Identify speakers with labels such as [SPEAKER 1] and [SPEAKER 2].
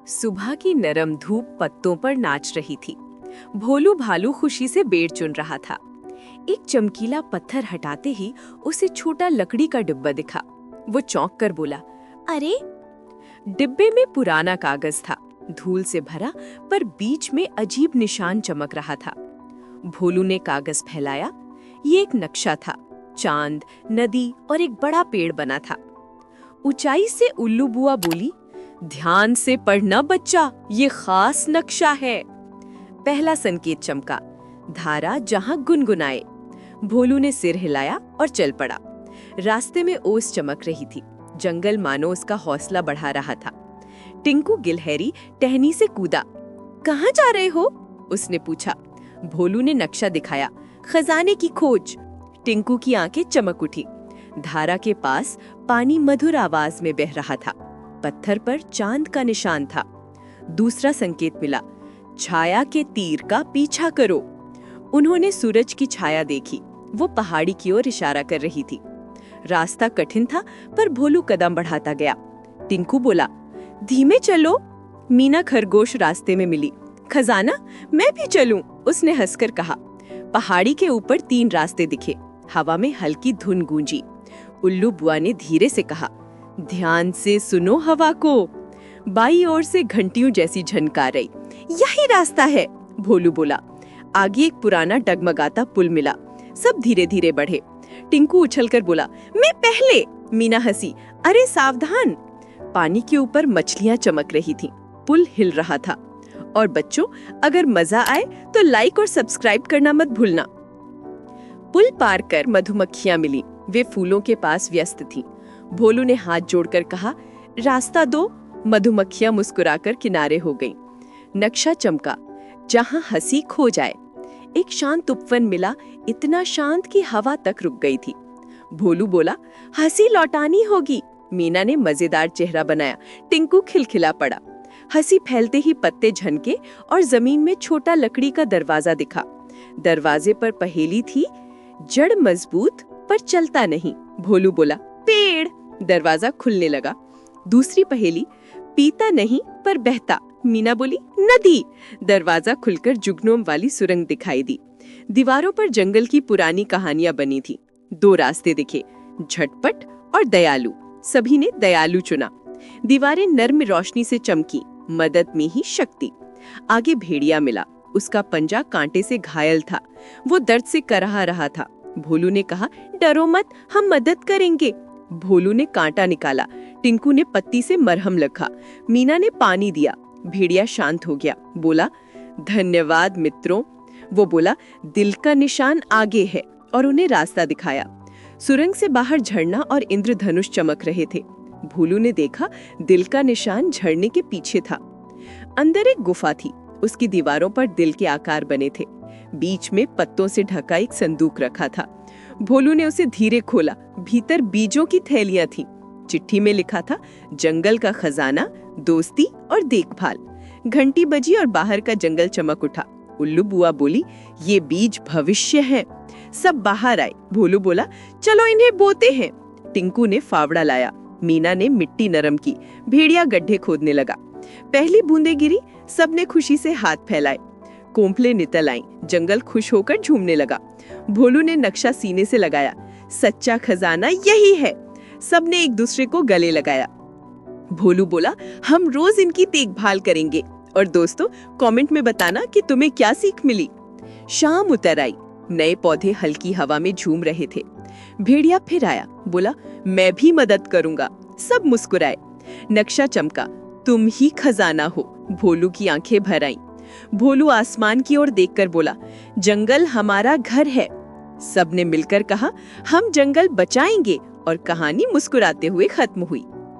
[SPEAKER 1] सुबह की नरम धूप पत्तों पर नाच रही थी। भोलू भालू खुशी से बेर चुन रहा था। एक चमकीला पत्थर हटाते ही उसे छोटा लकड़ी का डिब्बा दिखा। वो चौंक कर बोला, अरे! डिब्बे में पुराना कागज था, धूल से भरा, पर बीच में अजीब निशान चमक रहा था। भोलू ने कागज फैलाया। ये एक नक्शा था। चांद, नदी और एक बड़ा पेड़ बना था। ऊंचाई से उल्लू बुआ बोली, ध्यान से पढ़ना बच्चा, ये खास नक्शा है। पहला संकेत चमका, धारा जहां गुनगुनाए। भोलू ने सिर हिलाया और चल पड़ा। रास्ते में ओस चमक रही थी। जंगल मानो उसका हौसला बढ़ा रहा था। टिंकू गिलहरी टहनी से कूदा। कहाँ जा रहे हो? उसने पूछा। भोलू ने नक्शा दिखाया। खजाने की खोज। टिंकू की आंखें चमक उठी। धारा के पास पानी मधुर आवाज में बह रहा था। पत्थर पर चांद का निशान था। दूसरा संकेत मिला, छाया के तीर का पीछा करो। उन्होंने सूरज की छाया देखी। वो पहाड़ी की ओर इशारा कर रही थी। रास्ता कठिन था, पर भोलू कदम बढ़ाता गया। टिंकू बोला, धीमे चलो। मीना खरगोश रास्ते में मिली। खजाना, मैं भी चलूं? उसने हंसकर कहा। पहाड़ी के ऊपर 3 रास्ते दिखे। हवा में हल्की धुन गूंजी। उल्लू बुआ ने धीरे से कहा, ध्यान से सुनो हवा को। बाईं ओर से घंटियों जैसी झनकार आई। यही रास्ता है, भोलू बोला। आगे एक पुराना डगमगाता पुल मिला। सब धीरे धीरे बढ़े। टिंकू उछलकर बोला, मैं पहले। मीना हंसी, अरे सावधान। पानी के ऊपर मछलियां चमक रही थीं। पुल हिल रहा था। और बच्चों, अगर मजा आए तो लाइक और सब्सक्राइब करना मत भूलना। पुल पार कर मधुमक्खियां मिली। वे फूलों के पास व्यस्त थीं। भोलू ने हाथ जोड़कर कहा, रास्ता दो। मधुमक्खियां मुस्कुराकर किनारे हो गईं। नक्शा चमका, जहां हंसी खो जाए। एक शांत उपवन मिला, इतना शांत कि हवा तक रुक गई थी। भोलू बोला, हंसी लौटानी होगी। मीना ने मजेदार चेहरा बनाया। टिंकू खिलखिला पड़ा। हंसी फैलते ही पत्ते झनके और जमीन में छोटा लकड़ी का दरवाजा दिखा। दरवाजे पर पहेली थी, जड़ मजबूत पर चलता नहीं। भोलू बोला, पेड़। दरवाजा खुलने लगा। दूसरी पहेली, पीता नहीं पर बहता। मीना बोली, नदी। दरवाजा खुलकर जुगनूम वाली सुरंग दिखाई दी। दीवारों पर जंगल की पुरानी कहानियां बनी थी। 2 रास्ते दिखे, झटपट और दयालु। सभी ने दयालु चुना। दीवारें नर्म रोशनी से चमकी, मदद में ही शक्ति। आगे भेड़िया मिला। उसका पंजा कांटे से घायल था। वो दर्द से कराह रहा था। भोलू ने कहा, डरो मत, हम मदद करेंगे। भोलू ने कांटा निकाला। टिंकू ने पत्ती से मरहम लगा। मीना ने पानी दिया। भेड़िया शांत हो गया। बोला, धन्यवाद मित्रों। वो बोला, दिल का निशान आगे है, और उन्हें रास्ता दिखाया। सुरंग से बाहर झरना और इंद्रधनुष चमक रहे थे। भोलू ने देखा, दिल का निशान झरने के पीछे था। अंदर एक गुफा थी। उसकी दीवारों पर दिल के आकार बने थे। बीच में पत्तों से ढका एक संदूक रखा था। भोलू ने उसे धीरे खोला। भीतर बीजों की थैलियां थीं। चिट्ठी में लिखा था, जंगल का खजाना, दोस्ती और देखभाल। घंटी बजी और बाहर का जंगल चमक उठा। उल्लू बुआ बोली, ये बीज भविष्य है। सब बाहर आए। भोलू बोला, चलो इन्हें बोते हैं। टिंकू ने फावड़ा लाया। मीना ने मिट्टी नरम की। भेड़िया गड्ढे खोदने लगा। पहली बूंदें गिरी। सबने खुशी से हाथ फैलाए। कोंपले निकल आईं। जंगल खुश होकर झूमने लगा। भोलू ने नक्शा सीने से लगाया। सच्चा खजाना यही है। सबने एक दूसरे को गले लगाया। भोलू बोला, हम रोज इनकी देखभाल करेंगे। और दोस्तों, कमेंट में बताना कि तुम्हें क्या सीख मिली। शाम उतर आई। नए पौधे हल्की हवा में झूम रहे थे। भेड़िया फिर आया। बोला, मैं भी मदद करूंगा। सब मुस्कुराए। नक्शा चमका, तुम ही खजाना हो। भोलू की आंखें भर आईं। भोलू आसमान की ओर देखकर बोला, जंगल हमारा घर है। सबने मिलकर कहा, हम जंगल बचाएंगे। और कहानी मुस्कुराते हुए खत्म हुई।